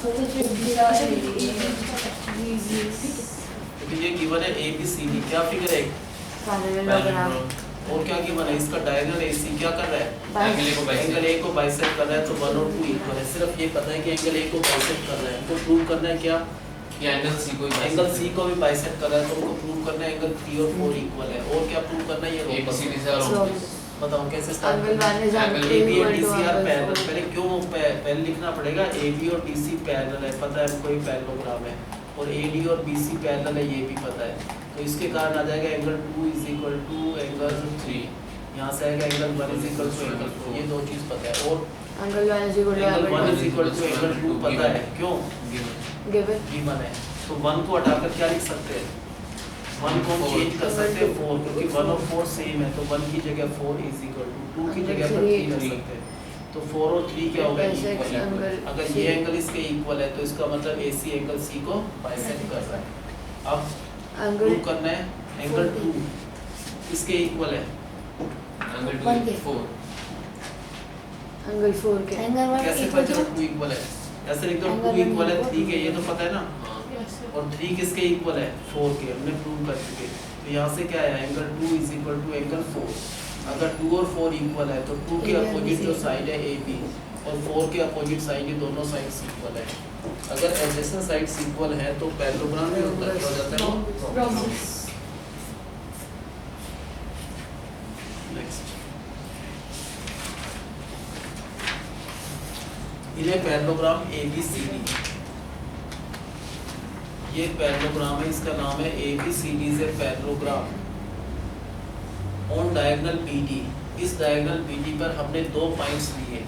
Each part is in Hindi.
तो ये गिवन है ए बी सी डी, क्या फिगर है? पैरेललोग्राम। और क्या गिवन है? इसका डायगोनल एसी क्या कर रहा है? एंगल ए को बाइसेक्ट कर रहा है, तो 1 और 2 इक्वल है। सिर्फ ये पता है कि एंगल ए को बाइसेक्ट कर रहा है, तो प्रूव करना है क्या? ये एंगल सी को भी बाइसेक्ट कर रहा है, तो उनको प्रूव करना है एंगल 3 और 4 इक्वल है। और क्या प्रूव करना है? ये एबीसीडी से और बताओ कैसे स्टार्ट करना है? AB और DC आर पैरेलल। पहले क्यों पहले लिखना पड़ेगा AB और BC पैरेलल है, पता है हमको ये पैरेललोग्राम है, और AD और BC पैरेलल है, ये भी पता है। तो इसके कारण आ जाएगा एंगल 2 = एंगल 3, यहाँ से आएगा एंगल 1 = एंगल 4, ये दो चीज़ पता है। और एंगल 1 = एंगल 2 पता है, क्यों? गिवन है। तो 1 को हटाकर क्या लिख सकते हैं? 1 को हम चेंज कर सकते हैं 4, क्योंकि 1 और 4 सेम है, तो 1 की जगह 4 = 2 की जगह पर 3 रख सकते हैं। तो 4 और 3 क्या होगा? इक्वल। अगर ये एंगल इसके इक्वल है, तो इसका मतलब AC एंगल C को बाइसेक्ट कर रहा है। अब प्रूव करना है एंगल 2 इसके इक्वल है, एंगल 2 4 एंगल 4 के कैसे पता चला 2 इक्वल है? ऐसे लिख दो 2 इक्वल है 3 के, ये तो पता है ना। और 3 किसके इक्वल है? 4 के, हमने प्रूव कर चुके। तो यहाँ से क्या है? Angle 2 = angle 4। अगर 2 और 4 इक्वल है, तो 2 के अपोजिट जो साइड है AB और 4 के अपोजिट साइड, ये दोनों साइड्स इक्वल है। अगर एडजेसेंट साइड्स इक्वल है तो पैरेललोग्राम भी होता है, क्या हो जाता है? नेक्स्ट, ये पैरेललोग्राम ABCD, ये पैरेललोग्राम है, इसका नाम है ABCD से पैरेललोग्राम ऑन डायगोनल BD। इस डायगोनल BD पर हमने 2 पॉइंट्स लिए,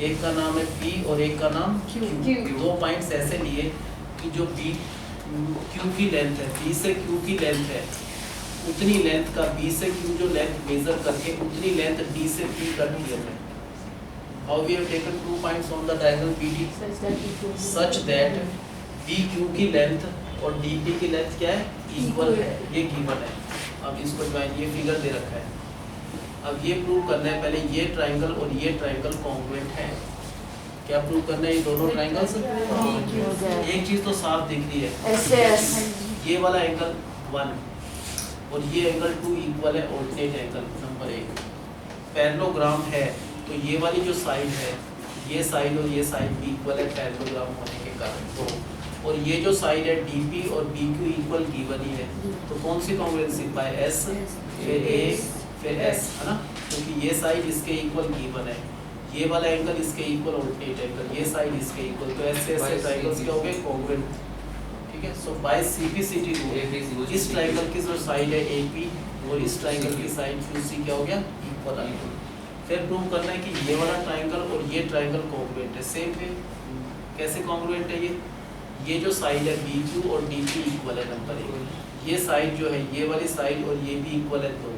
एक का नाम है P और एक का नाम Q। 2 पॉइंट्स ऐसे लिए कि जो Q की लेंथ है, B से Q की लेंथ है, उतनी लेंथ का B से Q जो लेंथ मेजर करके उतनी लेंथ D से P कट की हमने। How we have taken 2 points on the diagonal BD such that BQ की लेंथ और DP की लेंथ क्या है? इक्वल है, ये गिवन है। अब इसको ज्वाइन, ये फिगर दे रखा है। अब ये प्रूव करना है, पहले ये ट्रायंगल और ये ट्रायंगल कॉन्ग्रुएंट है। क्या प्रूव करना है? ये दोनों ट्रायंगल्स। एक चीज तो साफ दिख रही है, ये वाला एंगल 1 और ये एंगल 2 इक्वल है, ऑल्टरनेट एंगल नंबर 1। पैरेललोग्राम है तो ये वाली जो साइड है, ये साइड और ये साइड भी इक्वल है पैरेललोग्राम होने के कारण। तो और ये जो साइड है DP और BQ इक्वल गिवन ही है, तो कौन सी कॉन्ग्रुएंसी? बाय S, फिर A, फिर S, है ना। क्योंकि ये साइड इसके इक्वल गिवन है, ये वाला एंगल इसके इक्वल ऑल्टरनेट एंगल, ये साइड इसके इक्वल, तो ऐसे ऐसे ट्रायंगल्स क्या हो गए? कॉन्ग्रुएंट। ठीक है। सो बाय CPCT रूल इस ट्रायंगल की जो साइड है AP और इस ट्रायंगल की साइड QC क्या हो गया? इक्वल आ गया। फिर प्रूव करना है कि ये वाला ट्रायंगल और ये ट्रायंगल कॉन्ग्रुएंट है। सेम वे कैसे कॉन्ग्रुएंट है? ये जो साइड है BQ और DP इक्वल है नंबर 1, ये साइड जो है, ये वाली साइड और ये भी इक्वल है 2,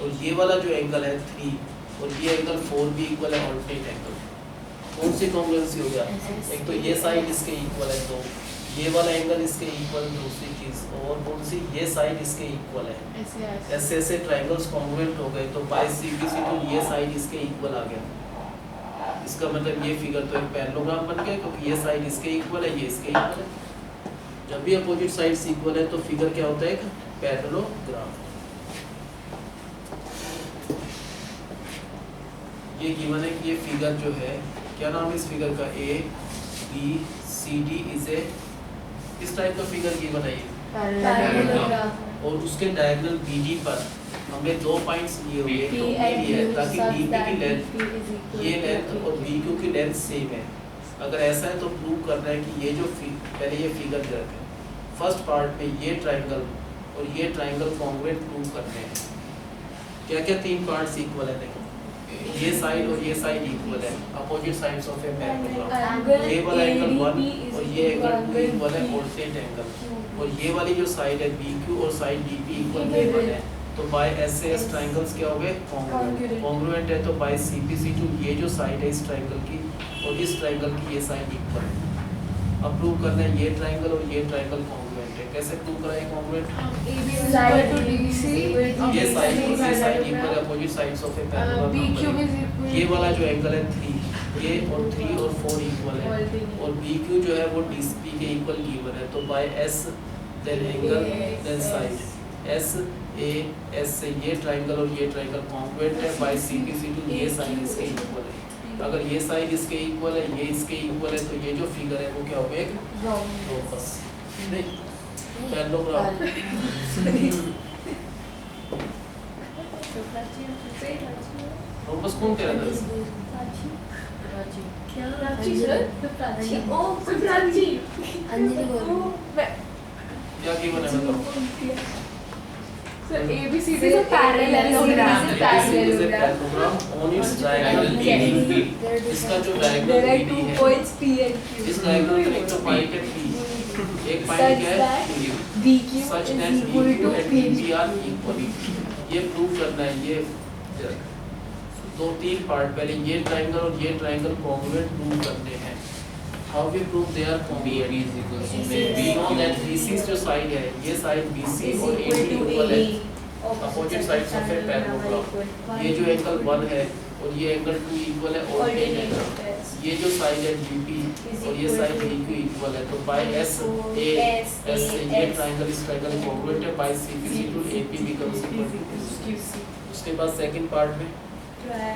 और ये वाला जो एंगल है 3 और ये एंगल 4 भी इक्वल है, ऑल्टरनेट एंगल। कौन सी कॉन्ग्रुएंसी हो गया? एक तो ये साइड इसके इक्वल है 2, ये वाला एंगल इसके इक्वल, दूसरी चीज और कौन सी? ये साइड इसके इक्वल है। ऐसे ऐसे ट्रायंगल्स कॉन्ग्रुएंट हो गए, तो बाय CPCT ये साइड इसके इक्वल आ गया। इसका मतलब ये फिगर तो एक पैरेललोग्राम बन गया, क्योंकि ये साइड इसके इक्वल है, ये इसके इक्वल है। जब भी अपोजिट साइड्स इक्वल है तो फिगर क्या होता है? एक पैरेललोग्राम। ये गिवन है कि ये फिगर जो है, क्या नाम है इस फिगर का? ABCD इज ए किस टाइप का फिगर गिवन है? ये और उसके डायगोनल BD पर हमने 2 पॉइंट्स लिए हुए हैं, तो ये है ताकि DP की लेंथ, ये लेंथ और BQ की लेंथ सेम है। अगर ऐसा है तो प्रूव करना है कि ये जो पहले ये फिगर दे रखा है, फर्स्ट पार्ट में ये ट्रायंगल और ये ट्रायंगल कॉन्ग्रुएंट प्रूव करने हैं। क्या क्या 3 पार्ट्स इक्वल है? देखो, ये साइड और ये साइड इक्वल है, opposite sides of a parallelogram. ये वाला एंगल 1 और ये एंगल 2 इक्वल है, ऑल्टरनेट एंगल। और ये वाली जो साइड है BQ और साइड DP इक्वल गिवन है, तो बाय SAS ट्रायंगल्स क्या हो गए? कॉन्ग्रुएंट। कॉन्ग्रुएंट है तो बाय CPCT ये जो साइड है इस ट्रायंगल की और इस ट्रायंगल की ये साइड इक्वल है। अब प्रूव करना है ये ट्रायंगल और ये ट्रायंगल कॉन्ग्रुएंट है। कैसे प्रूव कराएं कॉन्ग्रुएंट? ये साइड और ये side equal, opposite sides of a parallelogram. ये वाला जो एंगल है 3 ये और 3 और 4 इक्वल है और बी क्यू जो है वो डी पी के इक्वल गिवन है। तो by S then angle then side S A S से ये ट्राइंगल और ये ट्राइंगल कॉन्ग्रुएंट है। By C P C T ये साइड इसके इक्वल है। अगर ये साइड इसके इक्वल है ये इसके इक्वल है तो ये जो फिगर है वो क्या होगा एक रोम्बस नहीं पैरेललोग्राम। रोम्बस कौन कह रहा था? क्या गिवन है बताओ? ABCD is a parallelogram. on its diagonal PD। इसका जो diagonal There are PD two है points P and Q. इस diagonal का एक तो point है P, एक point Such क्या है that Q, BQ such is that equal BQ to and P. DP are equal। ये प्रूव करना है। ये दो तीन पार्ट, पहले ये ट्राइंगल और ये ट्राइंगल कॉन्ग्रुएंट प्रूव करने हैं। How we prove they are congruent? We know that BC जो साइड है ये साइड BC is और equal AB to इक्वल है AE. Opposite sides of a parallelogram. ये जो एंगल 1 है और ये एंगल 2 इक्वल है ऑल्टरनेट एंगल। ये जो साइड है DP और ये साइड BQ इक्वल है। तो बाय S A S से ये ट्राइंगल इस ट्राइंगल कॉन्ग्रुएंट है। By CPC T AP becomes equal to. उसके बाद सेकंड पार्ट में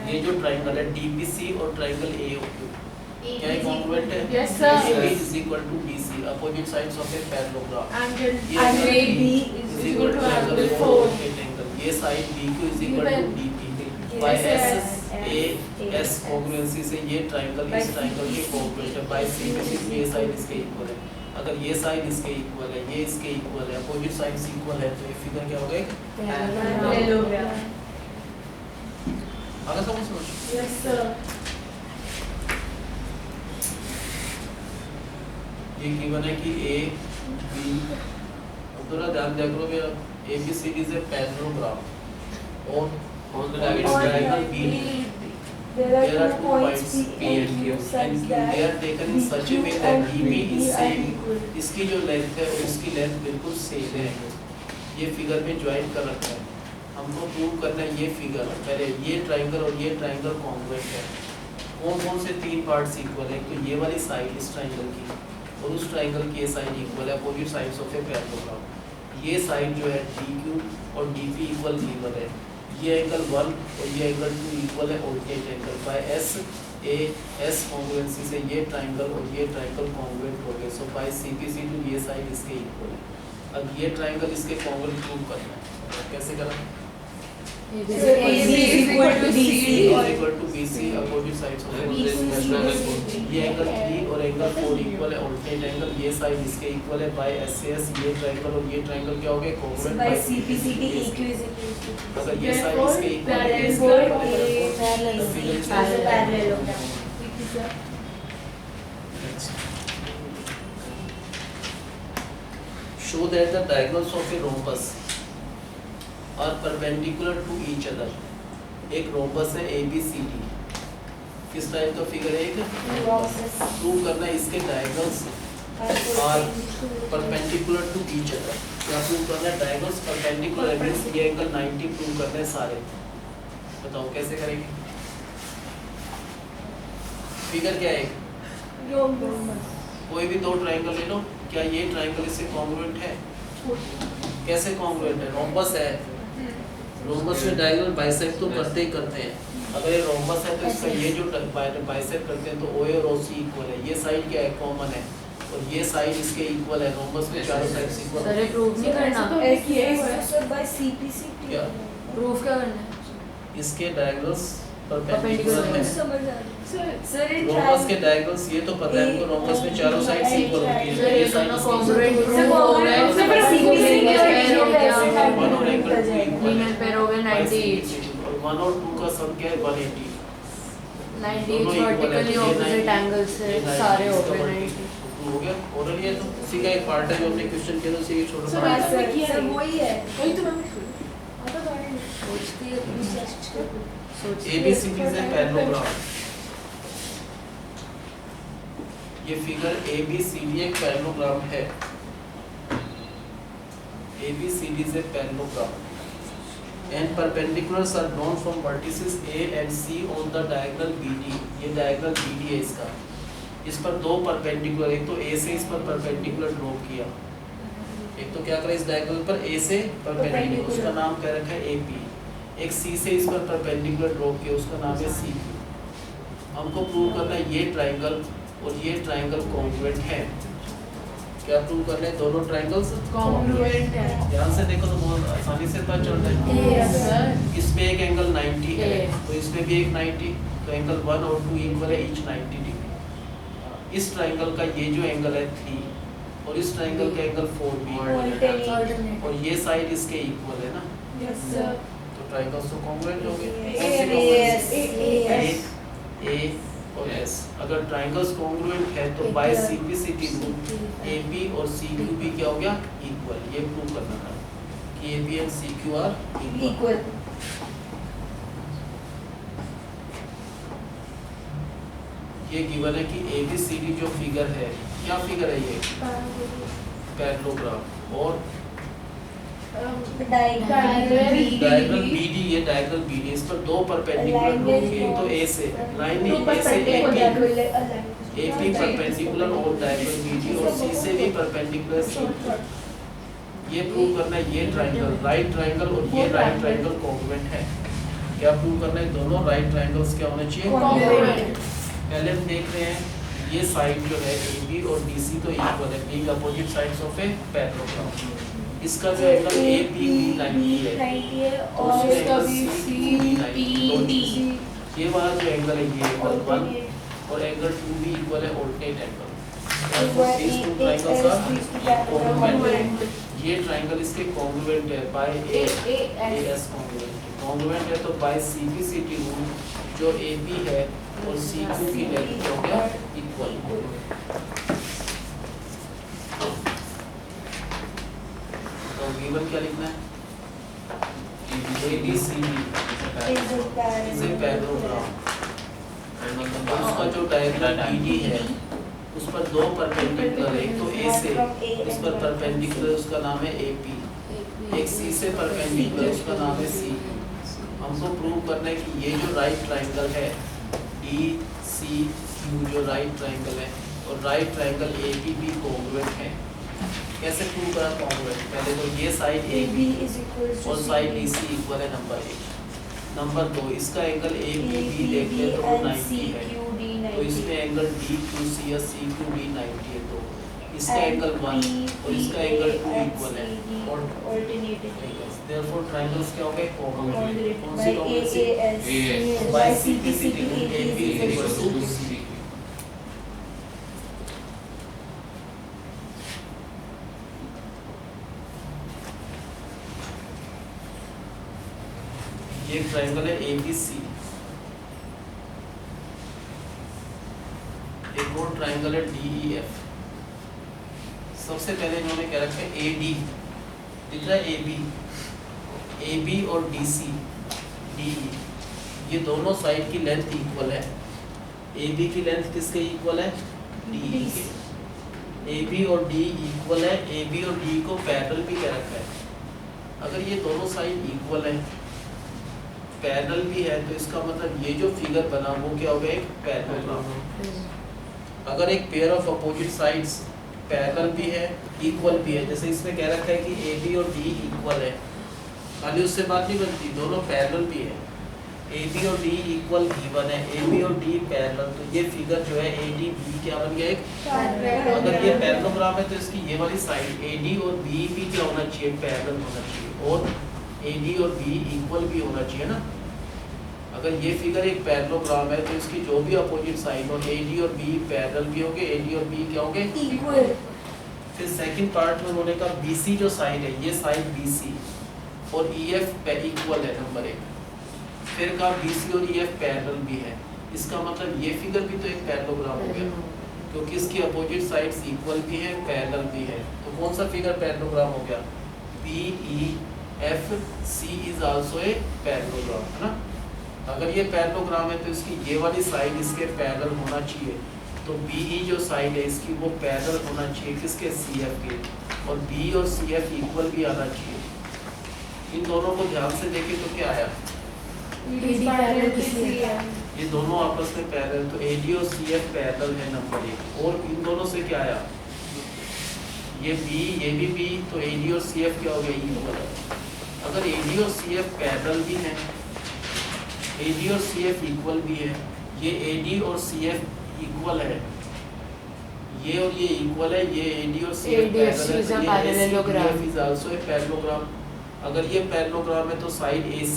ये जो ट्राइंगल है DPC और ट्राइंगल AOQ क्या है कॉन्ग्रुएंट है? Yes, sir. AB is equal to BC opposite sides of a parallelogram। Angle AB is equal to angle 4. ये side BQ is equal to DP by S A S congruency से ये ट्राइंगल इस ट्राइंगल के कॉन्ग्रुएंट है। बाय CPC ये साइड इसके इक्वल है। अगर ये साइड इसके इक्वल है ये इसके इक्वल है अपोजिट साइड्स इक्वल है तो ये फिगर क्या होगा? Parallelogram. आगे समझ। Yes, sir. ये गिवन है कि A B अब थोड़ा ध्यान दिया करो मेरा ABCD is a parallelogram और on the diagonal BD There are two points P and Q such and that they are taken in such a way BQ that and DB is PP are same। equal. इसकी जो लेंथ है और इसकी लेंथ बिल्कुल सेम है। ये फिगर में ज्वाइन कर रखा है। हमको प्रूव करना है ये फिगर पहले ये ट्राइंगल और ये ट्राइंगल कॉन्ग्रुएंट है। कौन कौन से तीन पार्ट्स इक्वल है? तो ये वाली साइड इस ट्राइंगल की और उस ट्राइंगल की ये साइड इक्वल है opposite sides of a parallelogram. ये साइड जो है DQ और DP इक्वल गिवन है। ये एंगल 1 और ये एंगल 2 इक्वल है alternate angle. By S A S congruency से ये ट्राइंगल और ये ट्राइंगल कॉन्ग्रुएंट हो गए। सो बाय CPC टू ये साइड इसके इक्वल है। अब ये ट्राइंगल इसके कॉन्ग्रुएंट प्रूव करना है। कैसे करना? AB is equal to DC or equal to BC opposite sides of ये एंगल 3 और एंगल 4 इक्वल है ऑल्टरनेट एंगल। ये साइड इसके इक्वल है। बाय SAS ये ट्राइंगल और ये ट्राइंगल क्या हो गए? कॉन्ग्रुएंट। by CPC की EQ is equal to अगर ये साइड इसके इक्वल है therefore A is a parallelogram. show that the diagonals of a rhombus are perpendicular to each other। एक रोम्बस है ABCD किस टाइप का फिगर है? एक प्रूव करना है इसके diagonals are perpendicular to each other. क्या प्रूव करना है? डायगोनल्स परपेंडिकुलर मींस ये एंगल 90 प्रूव करना है सारे। बताओ कैसे करेंगे? फिगर क्या है? कोई भी दो ट्राइंगल ले लो। क्या ये ट्राइंगल इससे कॉन्ग्रुएंट है? कैसे कॉन्ग्रुएंट है? रोम्बस है। रोम्बस में डायगोनल बाइसेक्ट तो करते ही करते हैं। अगर ये रोम्बस है तो इसका ये जो बाइसेक्ट करते हैं तो OA और OC इक्वल है। ये साइड क्या है? कॉमन है और ये साइड इसके इक्वल है। रोम्बस में चारों साइड्स इक्वल है। सर ये प्रूफ नहीं करना। by CPC क्या प्रूफ क्या करना है? इसके डायगोनल्स परपेंडिकुलर है। समझ आ रहा सर इन रोम्बस के डायगोनल्स ये तो पता है हमको। रोम्बस में चारों साइड्स इक्वल होती सर है। ये ये साइड दोनों इसके कॉन्ग्रुएंट इक्वल प्रूफ हो गए। सर पर CPC के और पैर हो गया। वन और एंगल 2 इक्वल मीन है। एंड पैर हो गए 90 each। और 1 और 2 का सम क्या है? 180। 90 each वर्टिकली ऑपोजिट एंगल्स से सारे हो गए 90। हो गया ऑलरेडी है। तो उसी का एक पार्ट है जो हमने क्वेश्चन किया था उसी के छोटा सर सा सर वही है वही तो मैंने सोचती है अपनी सोचती है। ABCD is a parallelogram। ये फिगर ABCD एक पैरेललोग्राम है। ABCD is a parallelogram। and perpendiculars are drawn from vertices A and C on the diagonal BD. ये diagonal BD है इसका, इस पर दो परपेंडिकुलर, एक तो A से इस पर परपेंडिकुलर ड्रॉ किया, एक तो क्या करें इस डायगोनल पर A से परपेंडिकुलर, उसका नाम क्या रखा है AP, एक C से इस पर परपेंडिकुलर ड्रॉ किया, उसका नाम है CQ। हमको प्रूव करना है ये ट्राइंगल और ये ट्राइंगल कॉन्ग्रुएंट है। क्या प्रूव करना है? दोनों ट्राइंगल्स कॉन्ग्रुएंट है। ध्यान से देखो तो बहुत आसानी से पता चल रहा है। Yes, sir। इसमें एक एंगल 90 है Yeah। तो इसमें भी एक 90, तो एंगल 1 और 2 इक्वल है, ईच 90 डिग्री। इस ट्राइंगल का ये जो एंगल है 3 और इस ट्राइंगल का एंगल 4 भी इक्वल है और ये साइड इसके इक्वल है ना, Yes, sir. तो ट्राइंगल्स तो कॉन्ग्रुएंट हो गए। Yes. A और S, अगर ट्राइंगल्स कॉन्ग्रुएंट है तो बाय सिंप्लिसिटी रूल AB और CQ भी क्या हो गया? इक्वल। ये प्रूव करना था कि AB and CQ are equal. Equal. ये गिवन है कि ABCD जो फिगर है, क्या फिगर है ये? पैरेललोग्राम। और डायगोनल BD, ये डायगोनल BD, इस पर दो परपेंडिकुलर ड्रॉ किए, एक तो A से लाइन नहीं, A से AP परपेंडिकुलर और डायगोनल BD और C से भी परपेंडिकुलर CQ। ये प्रूव करना है ये ट्राइंगल राइट ट्राइंगल और ये राइट ट्राइंगल कॉन्ग्रुएंट है। क्या प्रूव करना है? दोनों राइट ट्राइंगल्स क्या होने चाहिए? कॉन्ग्रुएंट। पहले हम देख रहे हैं ये साइड जो है AB और BC तो इक्वल है, being opposite sides of a parallelogram. इसका जो एंगल APB 90 है और इसका भी CPD, ये वाला जो एंगल है ये एंगल 1 और एंगल 2 भी इक्वल है, alternate angle. these two triangles are congruent। ये ट्राइंगल इसके कॉन्ग्रुएंट है बाय AS कॉन्ग्रुएंट है, तो बाय CPCT रूल जो AB है और CQ की लेंथ हो गया इक्वल। तो गिवन क्या लिखना है? ABCD is a parallelogram. उसका जो डायगोनल BD है उस पर दो परपेंडिकुलर है, एक तो A से इस पर परपेंडिकुलर उसका नाम है AP, एक C से परपेंडिकुलर उसका नाम है CQ। हमको प्रूव करना है कि ये जो राइट ट्राइंगल है DCQ जो राइट ट्राइंगल है और राइट ट्राइंगल APB कॉन्ग्रुएंट है। कैसे प्रूव करा कॉन्ग्रुएंट? पहले तो ये साइड AB और साइड DC इक्वल है, नंबर 1। नंबर 2, इसका एंगल APB देखते हैं तो 90 है, तो इसमें एंगल DQC या CQD 90 है, तो इसका एंगल 1 और इसका एंगल 2 इक्वल है और therefore triangles क्या हो गए? कॉन्ग्रुएंट। कौन सी congruency? By CPCT rule AB equal to CQ। ये ट्राइंगल है ABC, एक और ट्राइंगल है DEF। सबसे पहले इन्होंने क्या रखा है? AD दिख रहा है, AB और DC DE, ये दोनों साइड की लेंथ इक्वल है। AB की लेंथ किसके इक्वल है? DE के। AB और DE इक्वल है, AB और DE को पैरेलल भी क्या रखा है? अगर ये दोनों साइड इक्वल है, पैरेलल भी है, तो इसका मतलब ये जो फिगर बना वो क्या हो गया? एक पैरेललोग्राम। अगर एक pair of opposite sides parallel भी है इक्वल भी है, जैसे इसमें कह रखा है कि AB और DE इक्वल है, खाली उससे बात नहीं बनती, दोनों पैरेलल भी है। AB और DE इक्वल गिवन है, AB और DE पैरेलल, तो ये फिगर जो है ADB क्या बन गया? एक। अगर ये पैरेललोग्राम है तो इसकी ये वाली साइड AD और BE भी क्या होना चाहिए? पैरेलल होना चाहिए और AD और BE इक्वल भी होना चाहिए ना। अगर ये फिगर एक पैरेललोग्राम है तो इसकी जो भी अपोजिट साइड हो AD और BE पैरेलल भी होंगे, AD और BE क्या होंगे? Equal। फिर सेकंड पार्ट में उन्होंने कहा BC जो साइड है, ये साइड BC और EF पे इक्वल है, नंबर 1। फिर कहा BC और EF पैरेलल भी है, इसका मतलब ये फिगर भी तो एक पैरेललोग्राम हो गया, क्योंकि इसकी अपोजिट साइड्स इक्वल भी है, पैरेलल भी है। तो कौन सा फिगर पैरेललोग्राम हो गया? PEFC is also a parallelogram, है ना। अगर ये पैरेललोग्राम है तो इसकी ये वाली साइड इसके पैरेलल होना चाहिए, तो BE जो साइड है इसकी वो पैरेलल होना चाहिए किसके? CF के, और BE और CF इक्वल भी आना चाहिए। इन दोनों को ध्यान से देखें तो क्या आया, AD parallel to CF. ये दोनों आपस में पैरेलल, तो AD और CF पैरेलल है नंबर 1। और इन दोनों से क्या आया, ये B ये भी B, तो AD और CF क्या हो गया, इक्वल है। अगर AD और CF पैरेलल भी हैं, AD और CF इक्वल भी है, ये AD और CF इक्वल है, ये और ये इक्वल है, ये AD और CF पैरेलल है, ये ACDF is also a parallelogram. अगर ये पैरेललोग्राम है तो साइड AC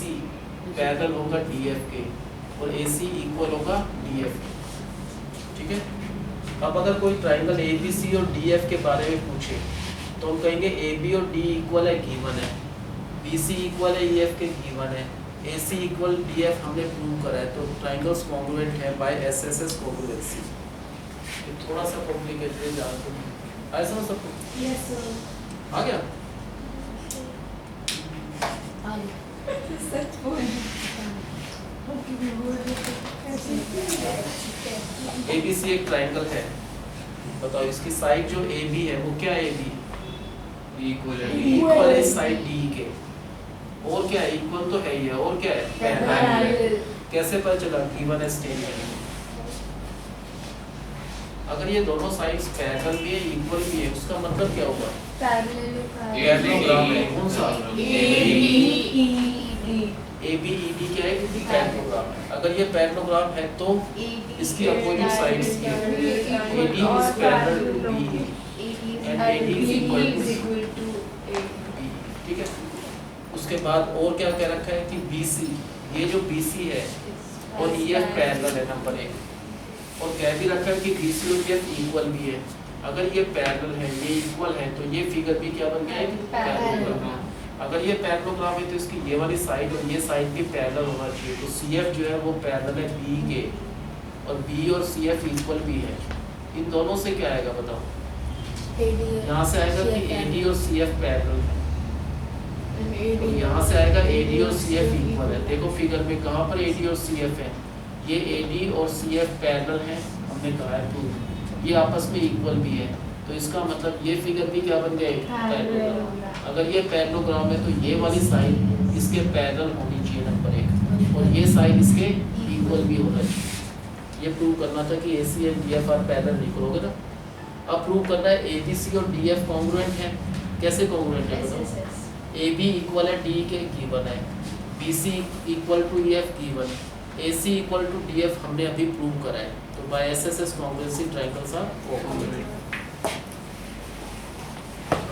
पैरेलल होगा DF के और AC इक्वल होगा DF के, ठीक है। अब अगर कोई ट्राइंगल ABC और DF के बारे में पूछे तो हम कहेंगे AB और D इक्वल है, गिवन है, BC इक्वल है EF के, गिवन है, AC इक्वल DF हमने प्रूव करा है, तो ट्राइंगल्स कॉन्ग्रुएंट है बाय SSS कॉन्ग्रुएंसी। ये थोड़ा सा कॉम्प्लिकेटेड है, जान तो ऐसा सबको Yes sir. आ गया। सच बोल। ABC एक ट्राइंगल है, बताओ इसकी साइड जो AB है वो क्या है, AB इक्वल है इक्वल है साइड D के, और क्या है, इक्वल तो है ही है, और क्या है, पैरेलल। कैसे पता चला, गिवन है स्टेटमेंट। अगर ये दोनों साइड्स पैरेलल भी है, इक्वल भी है, उसका मतलब क्या होगा, पैरेललोग्राम है। कौन सा, ABED क्या है, पैरेललोग्राम है। अगर ये पैरेललोग्राम है तो इसकी अपोजिट साइड्स की AD is parallel to BE and AD is equal to BE, ठीक है। उसके बाद और क्या कह रखा है कि BC, ये जो BC है और EF पैरेलल है नंबर 1, और कह भी रखा है कि BC और EF इक्वल भी है। अगर ये पैरेलल है, ये इक्वल है, तो ये फिगर भी क्या बन गया, पैरेललोग्राम। अगर ये पैरेललोग्राम है तो इसकी ये वाली साइड और ये साइड भी पैरेलल होना चाहिए, तो CF जो है वो पैरेलल है B के, और B और CF इक्वल भी है। इन दोनों से क्या आएगा बताओ, यहाँ से आएगा कि AD और CF पैरेलल है, तो यहाँ से आएगा AD और CF इक्वल है। देखो फिगर में कहाँ पर AD और CF है, ये AD और CF पैरेलल है, हमने कहा है तो ये आपस में इक्वल भी है, तो इसका मतलब ये फिगर भी क्या बन गया, पैरेललोग्राम। अगर ये पैरेललोग्राम है तो ये वाली साइड इसके पैरेलल होनी चाहिए नंबर 1, और ये साइड इसके इक्वल भी होना चाहिए। ये प्रूव करना था कि AC and DF are parallel, नहीं करोगे ना। अब प्रूव करना है ABC और DF कॉन्ग्रुएंट है। कैसे कॉन्ग्रुएंट है बताओ, AB इक्वल है D के, गिवन है, BC equal to EF given, AC equal to DF हमने अभी प्रूव करा है, तो by SSS congruency triangles are congruent.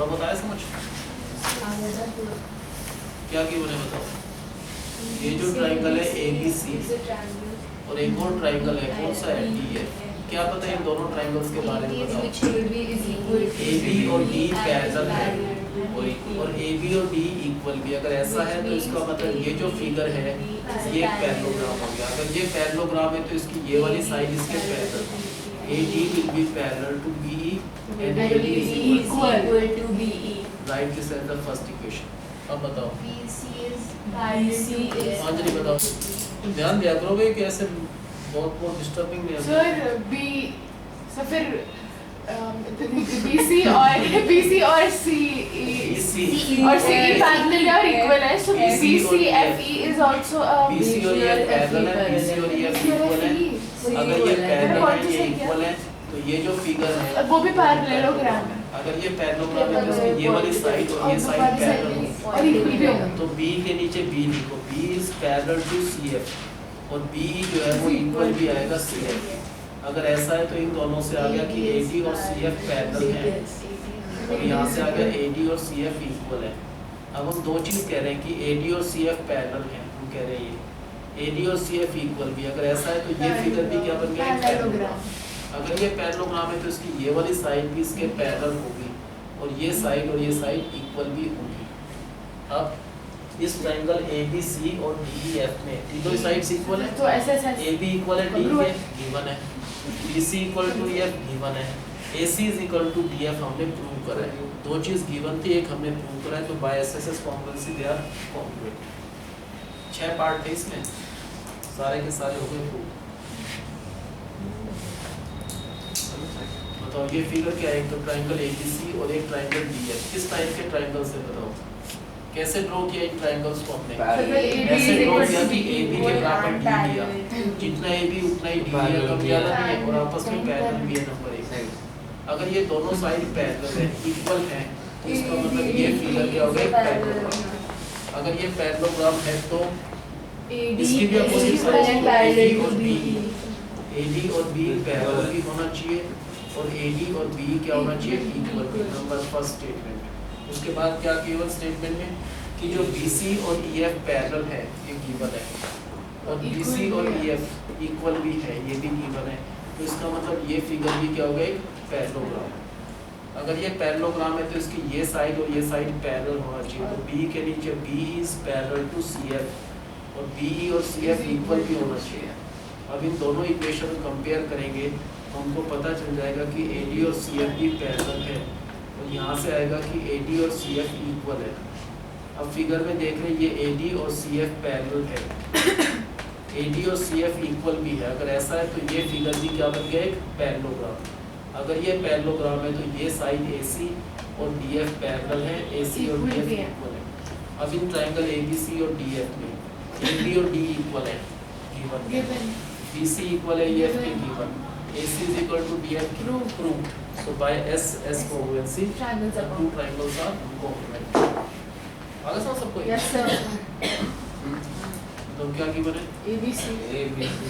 अब बताया समझ क्या गिवन है बताओ, ये जो ट्रायंगल है ABC और एक और ट्रायंगल है, कौन सा है, DF। क्या पता है इन दोनों ट्रायंगल्स के बारे में बताओ, AB और D पैरेलल है और AB और D इक्वल भी। अगर ऐसा है तो इसका मतलब ये जो फिगर है ये पैरेललोग्राम हो गया। अगर ये पैरेललोग्राम है तो इसकी ये वाली साइड इसके parallel, AD will be parallel to BE and AD is equal to BE. Write this as the first equation. अब बताओ, BC is हाँ जी बताओ, ध्यान दिया करोगे कि ऐसे बहुत डिस्टर्बिंग नहीं है सर फिर BC और CE और CE पैरेलल है और इक्वल है, सो BCFE is also a BC और EF पैरेलल है, BC और EF इक्वल है। अगर ये पैरेलल है, ये इक्वल है, तो ये जो फिगर है वो भी पैरेललोग्राम है। अगर ये पैरेललोग्राम है तो इसकी ये वाली साइड और ये साइड पैरेलल और इक्वल भी होगा, तो B के नीचे B लिखो, B is parallel to CF और BE जो है वो इक्वल भी आएगा CF। अगर ऐसा है तो इन दोनों से आ गया कि AD और CF पैरेलल हैं, और यहाँ से आ गया AD और CF इक्वल है। अब हम दो चीज़ कह रहे हैं कि AD और CF पैरेलल हैं, हम कह रहे हैं ये AD और CF इक्वल भी। अगर ऐसा है तो ये फिगर भी क्या बन गया, पैरेललोग्राम। अगर ये पैरेललोग्राम है तो इसकी ये वाली साइड भी इसके पैरेलल होगी और ये साइड इक्वल भी होगी। अब इस ट्रायंगल ABC और DEF में तीनों साइड्स इक्वल है, तो SSS AB इक्वल है D के, गिवन है, BC equal to EF given है, AC is equal to DF हमने प्रूव करा है। दो चीज गिवन थी, एक हमने प्रूव करा है, तो by SSS congruency they are congruent. 6 part थे इसमें, सारे के सारे हो गए प्रूव। बताओ ये फिगर क्या है, एक तो ट्रायंगल ABC और एक ट्रायंगल DF। किस टाइप के ट्रायंगल से बताओ, कैसे ड्रॉ किया इन ट्रायंगल्स को हमने? Parallel. ऐसे ड्रॉ किया कि AB AB के बराबर D लिया, जितना AB उतना ही D लिया, Parallel कम किया। ज्यादा नहीं है, और आपस में पैरेलल भी है नंबर 1। नहीं अगर ये दोनों साइड पैरेलल है, इक्वल है, तो इसका मतलब ये फिगर क्या हो गया? पैरेललोग्राम। अगर ये पैरेललोग्राम है तो इसकी भी अपोजिट साइड AD और BE, AD और BE पैरेलल भी होना चाहिए, और AD और BE क्या होना चाहिए? इक्वल। Number first statement. उसके बाद क्या गिवन स्टेटमेंट में कि जो BC और EF पैरेलल है, ये गिवन है, और BC और EF इक्वल भी है, ये भी गिवन है, तो इसका मतलब ये फिगर भी क्या हो गया? एक पैरेललोग्राम। अगर ये पैरेललोग्राम है तो इसकी ये साइड और ये साइड पैरेलल होना चाहिए, तो B के नीचे B is parallel to CF, और BE और CF इक्वल भी होना चाहिए। अब इन दोनों इक्वेशन को कंपेयर करेंगे तो हमको पता चल जाएगा कि AD और CF भी पैरेलल है, और यहाँ से आएगा कि AD और CF इक्वल है। अब फिगर में देख रहे हैं ये AD और CF पैरेलल है, AD और CF इक्वल भी है। अगर ऐसा है तो ये फिगर भी क्या बन गया? एक पैरेललोग्राम। अगर ये पैरेललोग्राम है तो ये साइड AC और DF पैरेलल है, AC और DF इक्वल है। अब इन ट्रायंगल ABC और DF में AB और D इक्वल है, गिवन। BC इक्वल है EF के, given. AC is equal to DF, proved. So by S congruency, Triangles the are two triangles are congruent. आगे समझ सबको? Yes sir. तो क्या गिवन है? ABC. ABC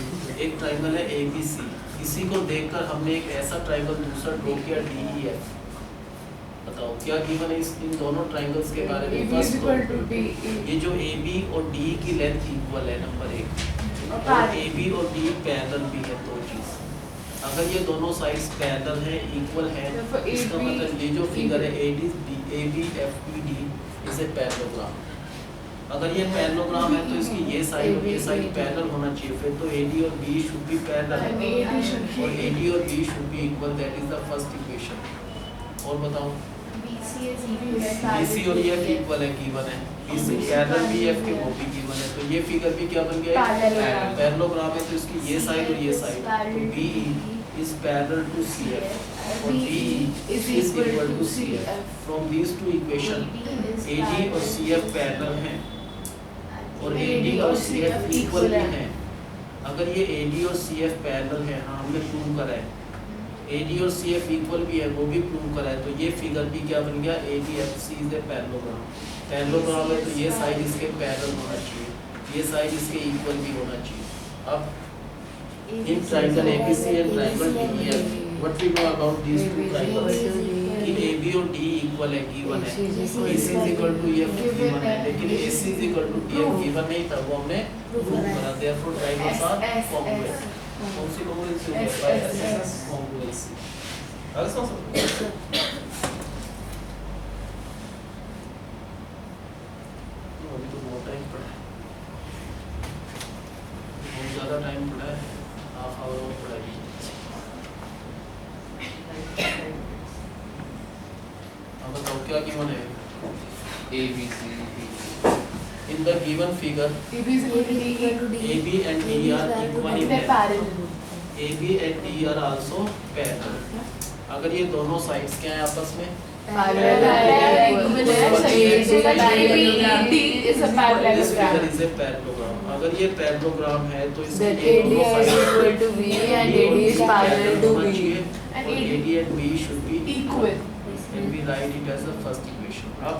एक ट्रायंगल है ABC, इसी को देखकर हमने एक ऐसा ट्रायंगल दूसरा ड्रॉ किया DEF। बताओ क्या गिवन है इन दोनों ट्रायंगल्स के बारे में? AB is first equal to DE. ये जो AB और DE की लेंथ इक्वल है, नंबर 1, और और AB और DE पैरेलल भी है, दो चीज। अगर ये दोनों साइड्स पैरेलल है, इक्वल है, Therefore, इसका AB मतलब ये जो फिगर है AB FED is a parallelogram. अगर ये पैरेललोग्राम है तो इसकी ये साइड और ये साइड पैरेलल होना चाहिए, फिर तो AD और BE should be parallel, And AD should be और AD और BE should be equal. That is the first equation. और बताओ BC और EF इक्वल है, गिवन है। BC पैरेलल BF के, वो भी गिवन है। तो ये फिगर भी क्या बन गया? Parallelogram. पैरेललोग्राम है, तो इसकी ये साइड और ये साइड, तो BE is parallel to CF और DE is equal to CF. From these two equation, AD और CF पैरेलल हैं और AD और CF इक्वल भी हैं। अगर ये AD और CF पैरेलल है, हाँ हमने प्रूव करा है, AD और CF इक्वल भी है, वो भी प्रूव करा है, तो ये फिगर भी क्या बन गया? ADFC is a parallelogram। Parallelogram है तो ये साइड इसके पैरेलल होना चाहिए, ये साइड इसके इक्वल भी होना चाहिए। अब in triangle ABC and triangle DEF, what we know about these two triangles? कि AB और DE इक्वल है, गिवन है। BC is equal to EF given है, लेकिन AC is equal to DF given नहीं था, वो हमने प्रूव करा। therefore triangles are congruent। कौन सी congruency होगी? by SS congruency। आगे समझ सकते हो? अभी तो बहुत टाइम पड़ा है, बहुत ज़्यादा टाइम पड़ा है, हाफ आवर और पड़ेगी। अब बताओ क्या गिवन है? ABC In the given figure, AB is equal to DE. AB and DE are equal in They're length. parallel. AB and DE are also parallel. अगर ये दोनों साइड्स क्या हैं आपस में? Equivalent. ABD is a This parallelogram. figure is a parallelogram. अगर ये पैरेललोग्राम है तो इसके Then ये AD दोनों is sides equal to BE and AD is parallel to होना BE. चाहिए, And और AD and BE should be Equal. and we write it as the first equation. अब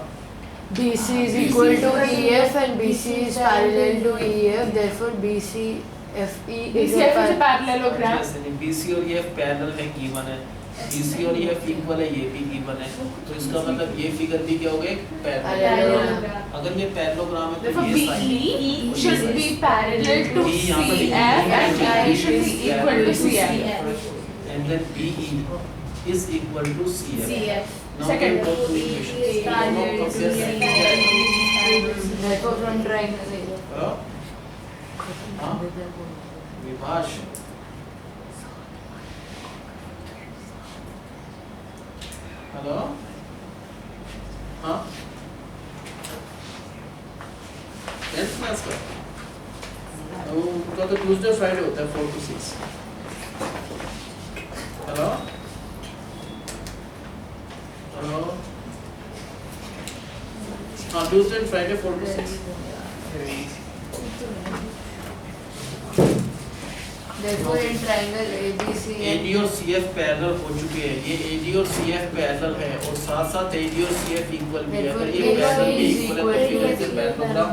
BC is equal to EF and BC is parallel to EF, therefore BC FE is a BCF is a parallelogram. जैसे नहीं, BC और EF पैरेलल है, गिवन है, BC और EF इक्वल है, ये भी गिवन है, तो इसका मतलब ये फिगर भी क्या हो गया? पैरेललोग्राम। अगर ये पैरेललोग्राम है तो Therefore, ये side BE should be parallel to B यहाँ पर CF and BE should be equal to CF. and then BE is equal to CF. Now Second. we go to equations. दोनों compare करेंगे। therefore from triangle हाँ? विभाष हेलो, हाँ 10th क्लास का तो उनका तो ट्यूसडे फ्राइडे होता है 4 to 6। हेलो हेलो, हाँ Tuesday and Friday 4 to 6. Therefore, in triangle ABC AD और CF पैरेलल हो चुके हैं. ये AD और CF पैरेलल है और साथ साथ AD और CF इक्वल भी है. अगर ये पैरेलल भी इक्वल है तो फिर इससे पैरेललोग्राम,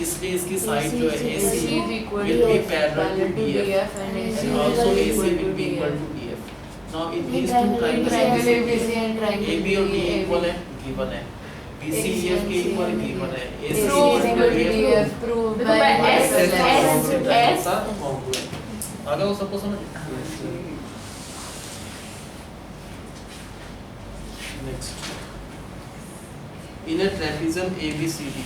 इसलिए इसकी साइड जो है AC will be parallel to DF and also AC will be equal to DF. Now in these two triangles ABC and triangle AB और D इक्वल है, given है. BC EF के इक्वल given है. AC Proved equal to DF. DF proved by S, S. आ गया वो सबको समझ. Next in A trapezium ABCD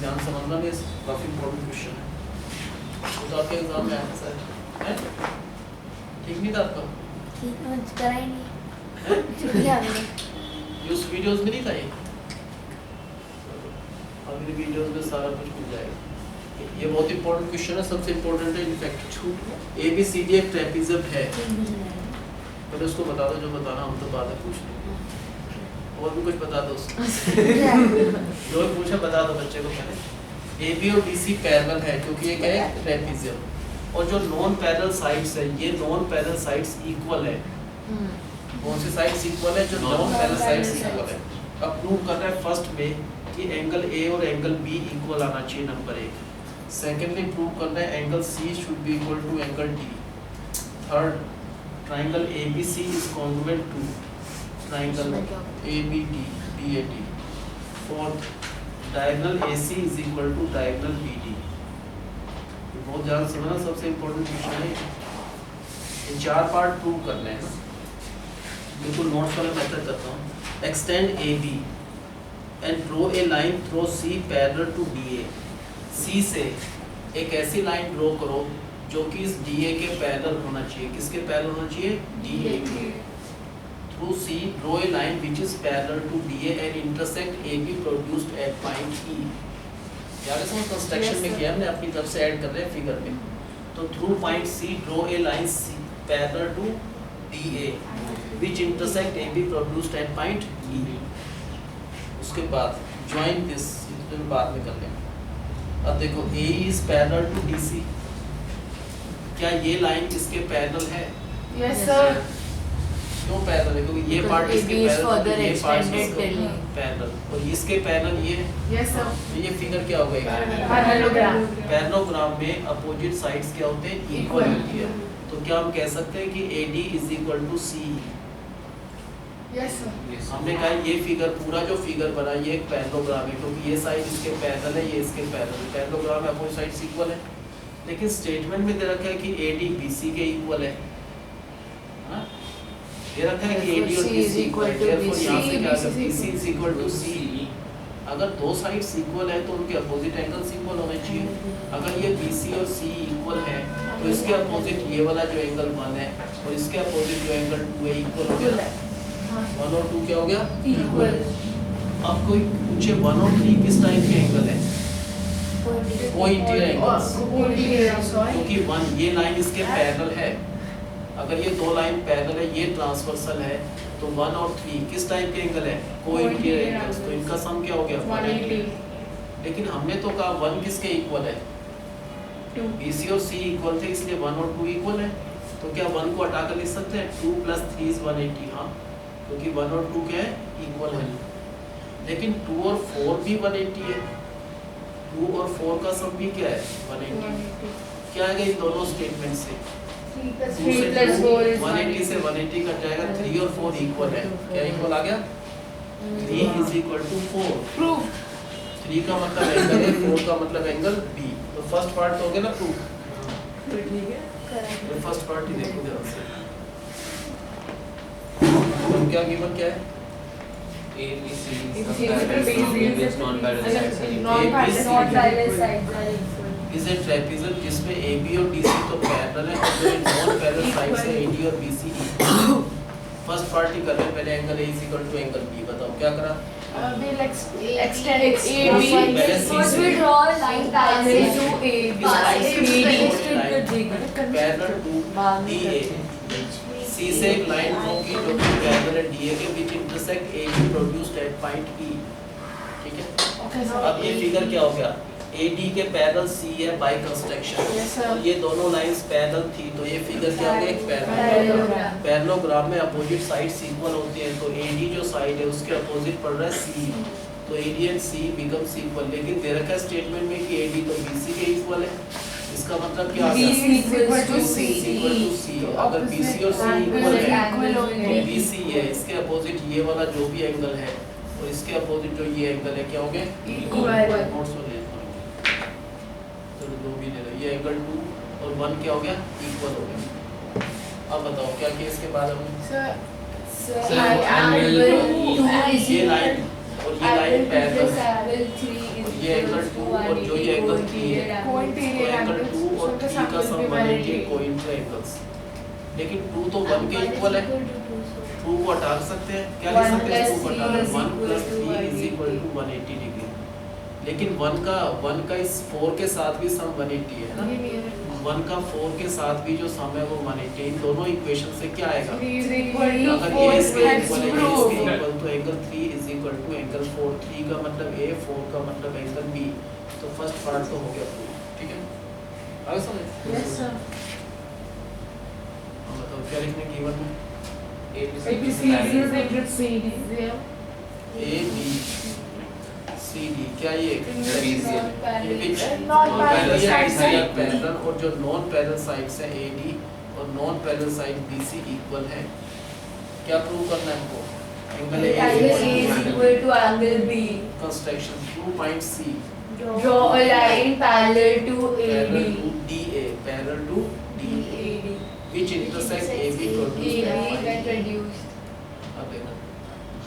ध्यान समझना भी काफी इंपॉर्टेंट क्वेश्चन है. तो आपके एग्जाम में आया सर है ठीक नहीं था आपका कराई नहीं छुट्टी आ गई ये उस वीडियोस में नहीं था ये अगली वीडियोस में सारा कुछ मिल जाएगा. ये बहुत इंपॉर्टेंट क्वेश्चन है. सबसे इंपॉर्टेंट है इनफैक्ट ABCD एक ट्रेपेजियम है. पहले उसको बता दो जो बताना हम तो बाद में पूछ लेंगे. और भी कुछ बता दो उसको जो पूछा बता दो बच्चे को. पहले AB और BC पैरेलल है क्योंकि ये क्या है ट्रेपेजियम. और जो नॉन पैरेलल साइड्स है ये नॉन पैरेलल साइड्स इक्वल है. कौन सी साइड्स इक्वल है? जो नॉन पैरेलल साइड्स इक्वल है. अब प्रूव करना है फर्स्ट में कि एंगल A और एंगल B इक्वल आना चाहिए नंबर 1. सेकेंडली प्रूव करना है angle C should be equal to angle D. Third triangle ABC is congruent to triangle ABD BAD. Fourth diagonal AC is equal to diagonal BD. बहुत ध्यान से समझना सबसे इंपॉर्टेंट क्वेश्चन है. ये 4 पार्ट प्रूव करने हैं. बिल्कुल नोट्स वाला मेथड करता हूँ. Extend AB and draw a line through C parallel to DA. C से एक ऐसी लाइन ड्रॉ करो जो कि इस DA के पैरेलल होना चाहिए. किसके पैरेलल होना चाहिए? DA के. Through C draw a line which is parallel to DA and intersect AB produced at point E. याद है समझ कंस्ट्रक्शन में किया हमने अपनी तरफ से ऐड कर रहे हैं फिगर में. तो through point C draw a line C parallel to DA which intersect AB produced at point E. उसके बाद ज्वाइन दिस तो बाद में कर लेंगे. अब देखो A is parallel to DC. क्या ये लाइन इसके पैरेलल है? Yes sir. क्यों पैरेलल है? क्योंकि ये पार्ट इसके पैरेलल ये पार्ट इसके पैरेलल और इसके पैरेलल ये. Yes sir. तो ये फिगर क्या हो गई? पैरेललोग्राम. पैरेललोग्राम में अपोजिट साइड्स क्या होते हैं? इक्वल होती है. तो क्या हम कह सकते हैं कि AD is equal to CE. Yes sir. हमने कहा ये फिगर पूरा जो फिगर बना ये एक पैरेललोग्राम है क्योंकि ये साइड इसके पैरेलल है ये इसके पैरेलल है. पैरेललोग्राम में अपोजिट साइड्स इक्वल है. लेकिन स्टेटमेंट में दे रखा है कि AD BC के इक्वल है. हाँ? ये रखा है कि AD और BC इक्वल है. therefore यहाँ से क्या आएगा? BC is equal to CE. अगर दो साइड्स इक्वल है तो उनके अपोजिट एंगल्स इक्वल होने चाहिए. अगर ये BC और CE इक्वल है तो इसके अपोजिट ये वाला जो एंगल 1 है और इसके अपोजिट जो एंगल 2 है इक्वल हो गया. 1 और 2 क्या हो गया? Equal. अब कोई पूछे 1 और 3 किस टाइप के एंगल है? कोइंटियर एंगल्स. क्योंकि 1 ये लाइन इसके पैरेलल है. अगर ये दो लाइन पैरेलल है ये ट्रांसवर्सल है तो 1 और 3 किस टाइप के एंगल है? कोइंटियर एंगल्स. तो इनका सम क्या हो गया? 180. लेकिन हमने तो कहा 1 किसके इक्वल है? BC और C इक्वल थे इसलिए 1 और 2 इक्वल है. तो क्या 1 को हटा कर लिख सकते हैं? 2 + 3 is 180. हाँ क्योंकि 1 और 2 क्या है? इक्वल है. लेकिन 2 और 4 भी 180 है. 2 और 4 का सम भी क्या है? 180. क्या आएगा इन दोनों स्टेटमेंट से? 3 + 4 is 180 से 180 कट जाएगा. 3 और 4 इक्वल है. क्या इक्वल आ गया? 3 is equal to 4. Proof. 3 का मतलब एंगल है 4 का मतलब एंगल B. तो फर्स्ट पार्ट हो गया ना प्रूफ. ठीक है. तो फर्स्ट पार्ट ही देखो ध्यान से. तो क्या गिवन क्या है? ABC non-parallel sides are equal. Is a trapezium जिसमें AB और DC तो पैरेलल है और जो नॉन पैरेलल साइड से AD और BC. फर्स्ट पार्ट ही कर रहे हैं. पहले angle A is equal to angle B. बताओ क्या करा? We'll extend AB. First we draw a line parallel to AB. Parallel to DA. C C से एक लाइन ड्रॉ की जो कि पैरेलल है डीए के which intersect AB produced at point E, ठीक है। Okay, sir. अब ये फिगर क्या हो गया, AD के पैरेलल C है बाय कंस्ट्रक्शन, Yes, sir. ये दोनों लाइंस पैरेलल थी तो ये फिगर क्या हो गया, एक Parallelogram. पैरेललोग्राम में अपोजिट साइड्स इक्वल होती हैं, तो AD जो साइड है उसके अपोजिट पड़ रहा है C, तो AD and C becomes equal, लेकिन दे रखा है स्टेटमेंट में कि AD तो BC के इक्वल है, इसका मतलब क्या आ BC गया, is equal to BC is equal to C, अगर BC और C इक्वल है Equal तो होंगे. BC है, इसके अपोजिट ये वाला जो भी एंगल है और इसके अपोजिट जो ये एंगल है क्या हो गए, Equal. नोट्स में ले चलो जो भी ले रहे, ये एंगल 2 और 1 क्या हो गया, इक्वल हो गया। अब बताओ क्या किया इसके बाद हमने, Sir, So, angle ये लाइन और ये लाइन पैरेलल है, angle 3 is ये एंगल 2 और जो ये एंगल 3 है, तो एंगल 2 और 3 का सम 180 कोइंटर एंगल्स, लेकिन 2 तो 1 के इक्वल है, 2 को हटा सकते हैं, क्या लिख सकते हैं, 2 को हटा 1 + 3 इज इक्वल टू 180 डिग्री, लेकिन 1 का इस 4 के साथ भी सम 180 है ना, 1 का 4 के साथ भी जो सम है वो 180, इन दोनों इक्वेशन से क्या आएगा, अगर ये इसके इक्वल है ये इसके इक्वल, तो angle 3 is equal to angle 4, 3 का मतलब A, 4 का मतलब एंगल B, तो फर्स्ट पार्ट तो हो गया प्रूव, ठीक है। आगे समझ, Yes, sir. अब बताओ क्या लिखने की गिवन में, ABC is equal to CD. A B C D, क्या ये Not parallel sides है. पैरेलल और जो नॉन पैरेलल साइड्स है AD और non parallel side BC equal है, क्या प्रूव करना है हमको, angle A Angle A is equal to angle B. Construction through point C Draw a line parallel to parallel AD. To DA, parallel to DA which intersect AB produced at AB point when E। reduced. अब देखना,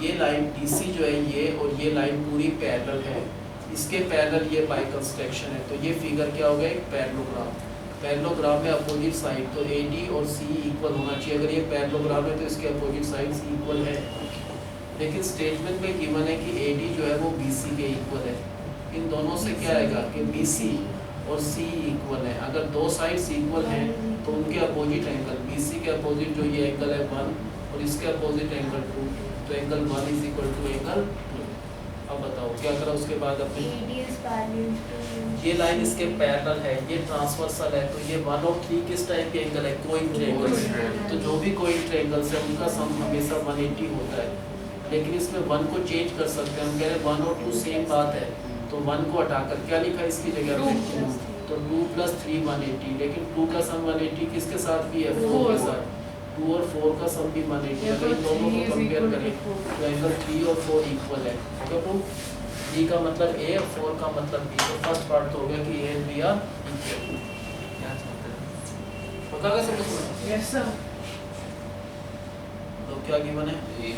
ये लाइन DC जो है ये और ये लाइन पूरी पैरेलल है, इसके पैरेलल ये बाय कंस्ट्रक्शन है, तो ये फिगर क्या हो गया, एक पैरेललोग्राम, पैरेललोग्राम में अपोजिट साइड तो AD और C इक्वल होना चाहिए, अगर ये पैरेललोग्राम है तो इसके अपोजिट साइड्स इक्वल है, लेकिन स्टेटमेंट में गिवन है कि AD जो है वो BC के इक्वल है, इन दोनों से क्या आएगा कि BC और C इक्वल है, अगर दो साइड्स इक्वल हैं तो उनके अपोजिट एंगल, BC के अपोजिट जो ये एंगल है 1 और इसके अपोजिट एंगल 2, तो angle 1 is equal to angle 2। अब बताओ क्या करा उसके बाद अपने, AD is parallel to ये लाइन इसके पैरेलल है, ये ट्रांसवर्सल है, तो ये 1 और 3 किस टाइप के एंगल है, कोइंटर एंगल्स, तो जो भी कोइंटर एंगल्स है उनका सम हमेशा 180 होता है, लेकिन इसमें 1 को चेंज कर सकते हैं, हम कह रहे हैं 1 और 2 सेम बात है, तो 1 को हटाकर क्या लिखा है इसकी जगह पे 2, तो 2 + 3 180, लेकिन 2 का सम 180 किसके साथ भी है, 4 के साथ, 2 और 4 का सम भी 180, अगर इन दोनों को कंपेयर करें तो एंगल 3 और 4 इक्वल है, ओके प्रूफ, 3 का मतलब A और 4 का मतलब B, तो फर्स्ट पार्ट तो हो गया कि A and B are equal, पता कैसे पूछना, Yes, sir. तो क्या गिवन है, A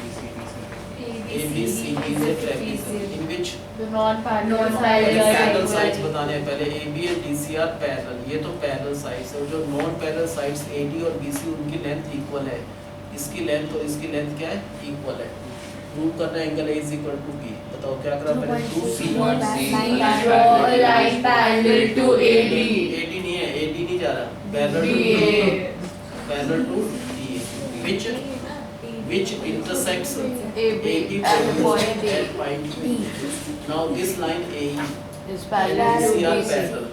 B C D से triangle in which The non-parallel Non-parallel parallel sides. Sides बताने हैं पहले, A B and D C are parallel, ये तो पैरेलल साइड्स है, जो नॉन पैरेलल साइड्स AD और BC उनकी लेंथ इक्वल है, इसकी लेंथ और इसकी लेंथ क्या है, इक्वल है, प्रूव करना है angle A is equal to B, बताओ क्या करा पहले, 2C draw a line parallel to AD. AD नहीं है, AD नहीं जा रहा, parallel to DA which intersects AB at point A. at point B. Now this line AE is and parallel to BC are BC. parallel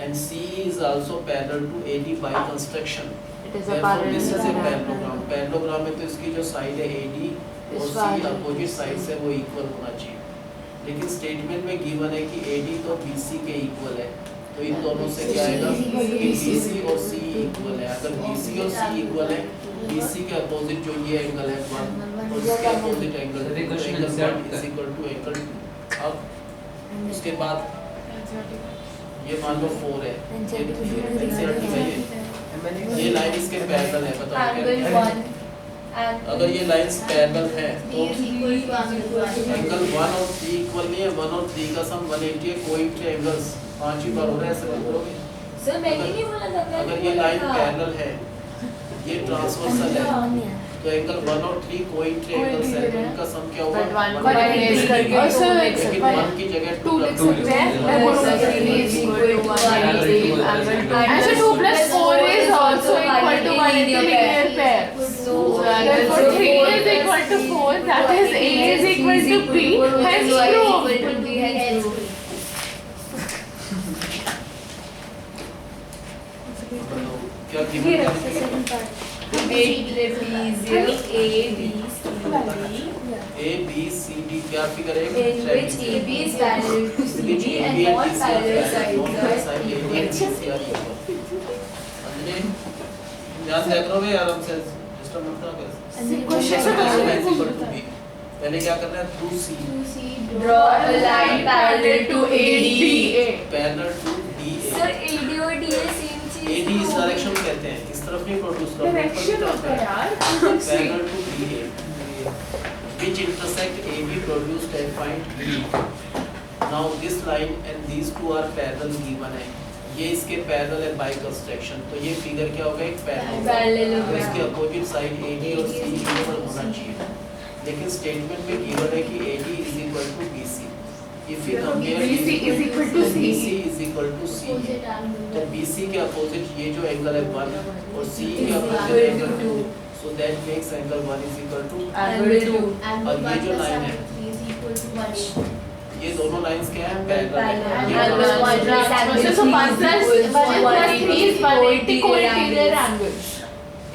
and C is also parallel to AD by construction. It is a Therefore this is a parallelogram. parallelogram. Parallelogram में तो इसकी जो साइड है AD और Is C parallel. Opposite side से वो इक्वल होना चाहिए, लेकिन स्टेटमेंट में गिवन है कि AD तो BC के इक्वल है, तो इन दोनों से क्या आएगा कि BC और C इक्वल है, अगर BC और C इक्वल है, BC के अपोजिट जो ये एंगल है 1 और इसके अपोजिट एंगल तो angle 1 concept is equal to angle 2। अब उसके बाद ये मान लो 4 है, ये 3 है, NCERT में ये लाइन इसके पैरेलल है, बताओ क्या Angle है? 1 and अगर ये लाइंस पैरेलल है तो B is equal to angle 1. Angle 1 और 3 इक्वल नहीं है, 1 और 3 का सम 180 है, कोइंटर एंगल्स 5 ही बार हो रहा है, ऐसे बोलोगे। सर मैंने नहीं बोला था, अगर ये लाइन पैरेलल है, ये ट्रांसवर्सल है, तो एंगल 1 और 3 कोइंटर एंगल्स है, तो इनका सम क्या होगा, But one 180 को replace करके और two sir, लिख सकते लेकिन हैं. 1 की जगह 2 2 लिख सकते हैं, मैं Yes, बोलूँगा sir, 3 is equal to 180 angle अच्छा 2 + 4 is also equal to 180 linear pair. Therefore, 3 is equal to 4. That is, A is equal to B. Hence, proved. क्या given A B C D क्या फिगर है In which AB is parallel to CD and not parallel sides are ध्यान से करो भाई आराम से सिस्टम मत करो Question से पहले क्या करना है through C Draw a line parallel to ADA. Parallel to D Sir, AD और DA same चीज एडी इस डायरेक्शन कहते हैं इस तरफ नहीं प्रोड्यूस करते Direction होता है यार. Parallel to D which intersect AB produced at point B. Now this line and these two are parallel given है. ये इसके पैरेलल है बाय कंस्ट्रक्शन तो ये फिगर क्या होगा एक पैरेलल इसके अपोजिट साइड AD और C इक्वल होना चाहिए लेकिन स्टेटमेंट में गिवन है कि AD is equal to BC if we compare BC is equal to C. BC is equal to C तो BC के अपोजिट ये जो एंगल है 1 और C के opposite angle 2 so that makes angle 1 is equal to angle 2 और ये जो लाइन है ये दोनों लाइंस क्या हैं parallel So 1 plus 3 is 180 co-interior angles.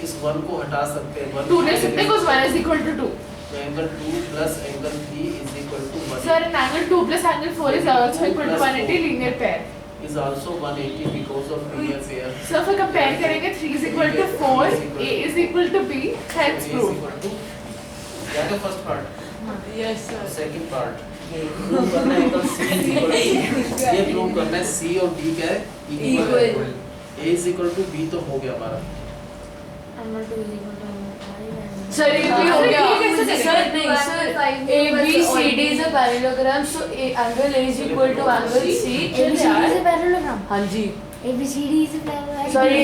इस 1 को हटा सकते हैं 1 2 ले सकते हैं because 1 is equal to 2. तो angle 2 plus angle 3 is equal to 1 Sir, an angle 2 plus angle 4 is also equal to 180 linear pair. is also 180 because of linear pair So if we compare करेंगे 3 is equal to 4, A is equal to B, hence A is proved. equal to क्या है first part Yes, sir. Second part prove करना है angle C is equal to ये प्रूव करना है C और D क्या है इक्वल है A is equal to B तो हो गया हमारा Sir, ये भी हो गया. Sir, नहीं, sir. A, AB, CD is a parallelogram, so angle A is equal to angle C. ABCD is a parallelogram. हाँ जी. ABCD is a parallelogram. Sorry,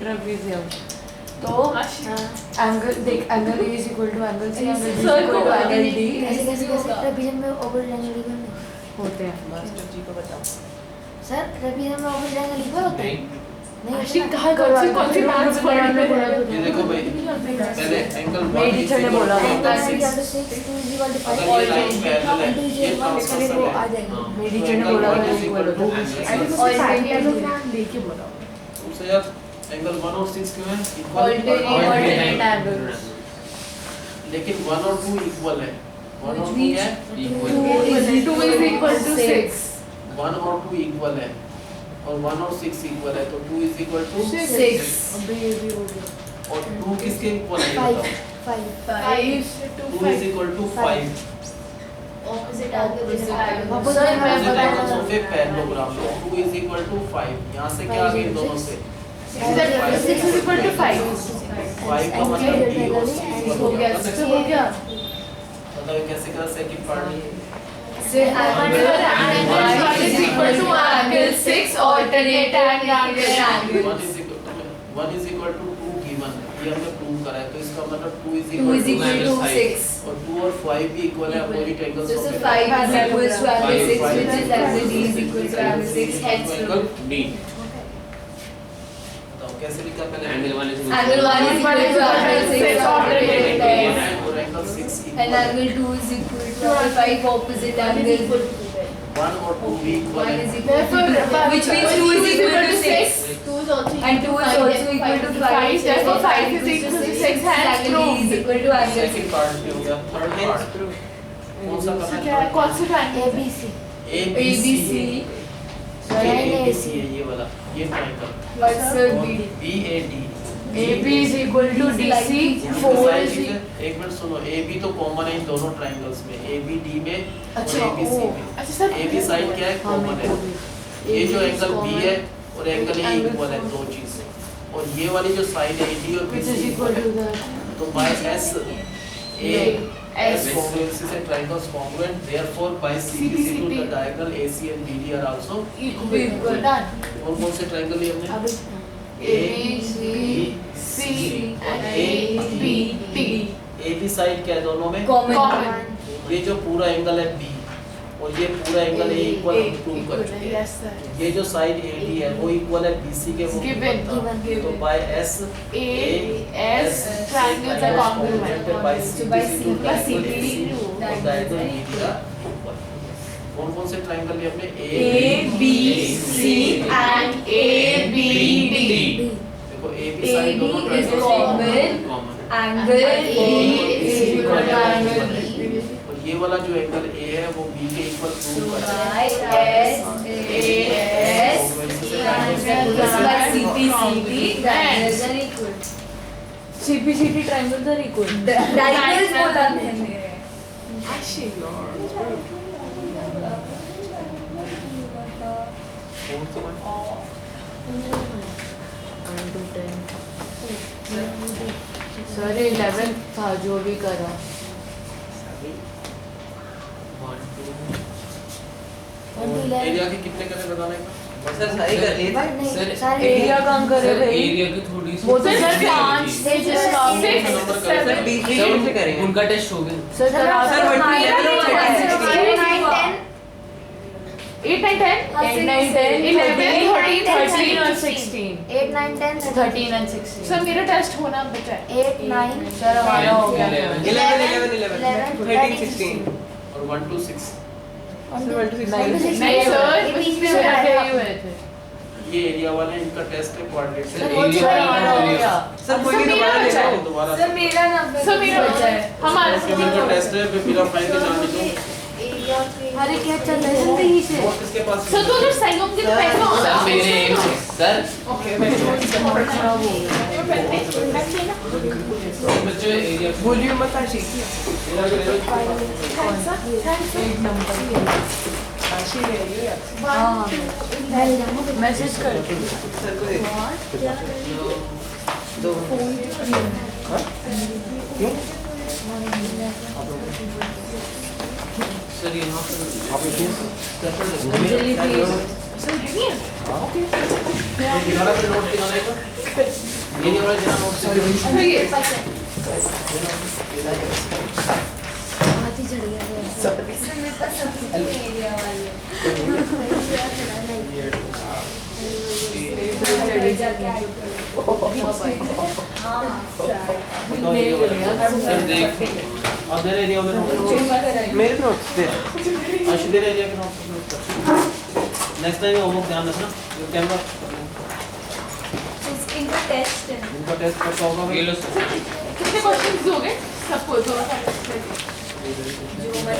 trapezium. तो angle देख angle A is equal to angle C, angle B is equal to angle D. कैसे ट्रेपेजियम में ऑपोजिट एंगल इक्वल होते हैं. सर ट्रेपेजियम में ऑपोजिट एंगल इक्वल होते हैं नहीं आशिक कहाँ कौन सी maths पढ़ रहे हैं? ये देखो भाई पहले एंगल 1 मेरी टीचर ने बोला था. अगर ये लाइन पैरेलल है ये ट्रांसफर वो है आ जाएगा मेरी टीचर ने बोला था equal होता है. I think और parallelogram लेके बोला. उससे यार एंगल 1 और 6 क्यों है Alternate angles. लेकिन 1 और 2 इक्वल है 1 और 2 क्या है 2 is equal to 6. 1 और 2 इक्वल है और 1 और 6 इक्वल है तो 2 is equal to 6 अभी ये भी हो गया. और 2 किसके इक्वल है ये बताओ 5 2 is equal to 5 opposite angle Sir, मैं angles of a parallelogram 2 is equal to 5 यहाँ से क्या आ गया इन दोनों से 6 is equal to 5. 5 का मतलब D और C हो गया. So हो गया. मतलब कैसे करा second part Angle is equal to angle 6 alternate angle. 1 is equal to 2 given ये हमने प्रूव करा है तो इसका मतलब 2 is 2 is equal equal to to 6 और 2 और 5 भी इक्वल है opposite angles so of 5 is equal to angle 6 which is angle D is equal to angle 6 hence angle D. बताओ कैसे लिखा पहले Angle 1 is angle 1 is equal to angle 6 alternate pair और angle 6 and equal angle 2 is equal to angle 5 opposite angle 1 और 2 भी इक्वल 1 है is equal to Therefore, which means 2 is equal to 6 2 is also and 2 is also equal to 5 Therefore, 5 is equal to 6 hence angle D is proved. equal to angle second part में हो गया थर्ड पार्ट कौन सा So करना क्या है? है कौन सा triangle? ABC ABC ABC है ये वाला ये triangle but sir BD BAD AB is equal to DC. 4 is एक मिनट सुनो AB तो कॉमन है इन दोनों ट्रायंगल्स में ABD में और अच्छा, ABC ओ, में अच्छा सर AB साइड क्या है हाँ कॉमन मेरे है को भी. ये जो AB angle is B common. है और एंगल A Angle इक्वल है four. दो चीज और ये वाली जो साइड है AD और Which BC is equal to the तो by S congruency से triangles congruent therefore by CBC to the diagonal AC and BD are also equal. Done. और कौन से ट्रायंगल लिए हमने अभी A, B, C and A, B, D. AB side क्या है दोनों में common Common. ये जो पूरा एंगल है B और ये पूरा एंगल ए इक्वल हम प्रूव कर चुके हैं। Yes sir. ये जो साइड AD है वो इक्वल है BC के, वो Given. तो by S AS triangles are congruent. By So by C plus CBD CBD और डायगोनल BD का कौन कौन से ट्रायंगल लिए हमने ABC and ABD. देखो AB साइड दोनों AD is triangle common. common। Angle A is equal to angle B. और ये वाला जो एंगल A है वो B के इक्वल प्रूव So करता by S by CPCD triangles are equal. CPCT triangles are equal. Diagonals बोला मैंने. Actually, सर 11 था जो भी करा। एरिया के कितने करे बताना एक बार। सर सारी कर लिए थे। But सर नहीं, एरिया कहाँ करे सर भाई? एरिया की थोड़ी सी वो तो सर सर 5 से just stop six, है। नंबर seven, करो। सर बीच में कैसे करेंगे? उनका टेस्ट हो गया। सर करा sir, sir one to 11 9, 10. 8 and 10. 8 9 10 11, 13 13 और 16. 16 8, 9, 10, 13 and 16 सर मेरा टेस्ट होना बचा है. 8, 9, सर हमारा हो गया। 11 13 16 और 1 to 6 नहीं सर, ये बीच में सर बनाया यही था. हुए थे। ये एरिया वाले इनका टेस्ट है कोऑर्डिनेट सर से। एरिया सर हमारा हो गया। सर कोई नहीं मेरा दोबारा ले बचा है. लो दोबारा सर मेरा नंबर सर मेरा बचा है. हमारा फिर इनका टेस्ट है, फिर मेरा फाइनल जाने दो। एरिया पे अरे क्या चल रहा है जिंदगी से? और किसके पास सर तो अगर सही होंगे तो पहले होगा. सर मेरे एम से सर ओके वेरी खराब हो गया। बच्चों एरिया वॉल्यूम बता शीट एक नंबर काशी ले रही है हाँ मैसेज कर सर को देखो दो सर यहाँ पर अंजलि प्लीज दिखाना फिर नोट दिखाना एक बार। ये नहीं वाला जरा नोट से हाथ ही चढ़ गया है. मेरे पास सब एरिया वाले. सर देख अब दे एरिया में नोट मेरे नोट्स दे आशी दे एरिया के नोट नेक्स्ट टाइम होमवर्क ध्यान रखना। जो कैमरा इनका टेस्ट है. इनका टेस्ट कब का होगा ये भाई? लो सर कितने क्वेश्चंस दोगे सबको? दो जो मैं